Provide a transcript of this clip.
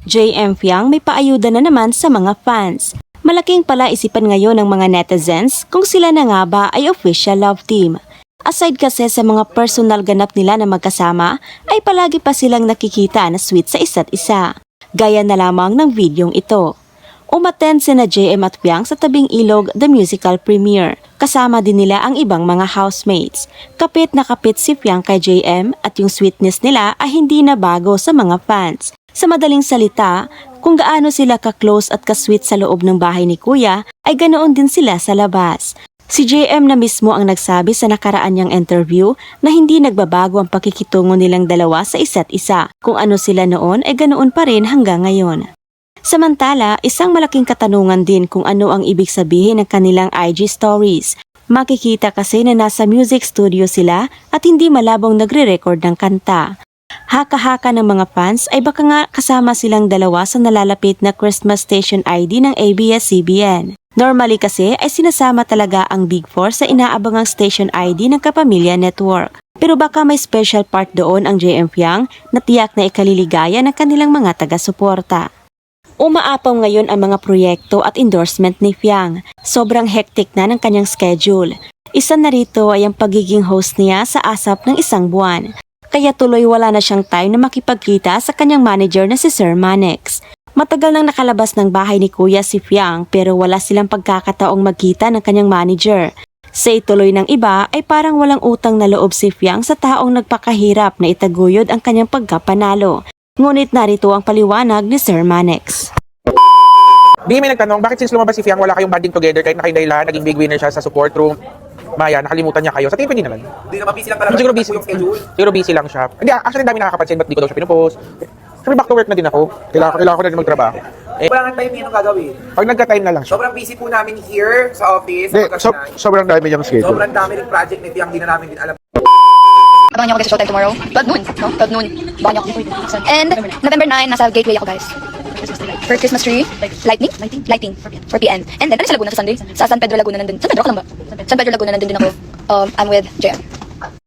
JM Fiang may paayuda na naman sa mga fans. Malaking palaisipan ngayon ng mga netizens kung sila na nga ba ay official love team. Aside kasi sa mga personal ganap nila na magkasama, ay palagi pa silang nakikita na sweet sa isa't isa. Gaya na lamang ng videong ito. Umattend sina JM at Fiang sa Tabing Ilog The Musical Premiere. Kasama din nila ang ibang mga housemates. Kapit na kapit si Fiang kay JM at yung sweetness nila ay hindi na bago sa mga fans. Sa madaling salita, kung gaano sila ka-close at ka-sweet sa loob ng bahay ni Kuya, ay ganoon din sila sa labas. Si JM na mismo ang nagsabi sa nakaraan niyang interview na hindi nagbabago ang pakikitungo nilang dalawa sa isa't isa. Kung ano sila noon ay ganoon pa rin hanggang ngayon. Samantala, isang malaking katanungan din kung ano ang ibig sabihin ng kanilang IG stories. Makikita kasi na nasa music studio sila at hindi malabong nagre-record ng kanta. Haka-haka ng mga fans ay baka nga kasama silang dalawa sa nalalapit na Christmas Station ID ng ABS-CBN. Normally kasi ay sinasama talaga ang Big Four sa inaabangang Station ID ng Kapamilya Network. Pero baka may special part doon ang JM Fiang na tiyak na ikaliligaya ng kanilang mga taga-suporta. Umaapaw ngayon ang mga proyekto at endorsement ni Fiang. Sobrang hectic na ng kanyang schedule. Isa na rito ay ang pagiging host niya sa ASAP ng isang buwan. Kaya tuloy wala na siyang time na makipagkita sa kanyang manager na si Sir Manex. Matagal nang nakalabas ng bahay ni Kuya si Fiang pero wala silang pagkakataong magkita ng kanyang manager. Say tuloy ng iba ay parang walang utang na loob si Fiang sa taong nagpakahirap na itaguyod ang kanyang pagkapanalo. Ngunit narito ang paliwanag ni Sir Manex. Bigay may nagtanong, bakit since lumabas si Fiang wala kayong banding together kahit na kayong dahilan, naging big winner siya sa support room? Maya, nakalimutan niya kayo. Sa tingin ko hindi naman. Hindi naman, busy lang talaga. Siguro busy. Siguro busy lang siya. Hindi, actually dami nakakapansin, ba't di ko daw siya pinupost? Sabi back to work na din ako. Kailangan ko na din magtrabaho. Wala nang time yun ang gagawin. Pag nagka-time na lang siya. Sobrang busy po namin here sa office. Sobrang dami niyang schedule. Sobrang dami ng project ni Fiang, di na namin din alam. Abangan niyo ako guys sa showtime tomorrow. 12 noon, no? 12 noon. Abangan niyo ako. And November 9, nasa Gateway ako guys. For Christmas tree, lighting, 4 p.m. And then, ano sa Laguna sa Sunday? Sa San Pedro Laguna nandun. San Pedro ka lang ba? San Pedro Laguna nandun din ako. I'm with JM.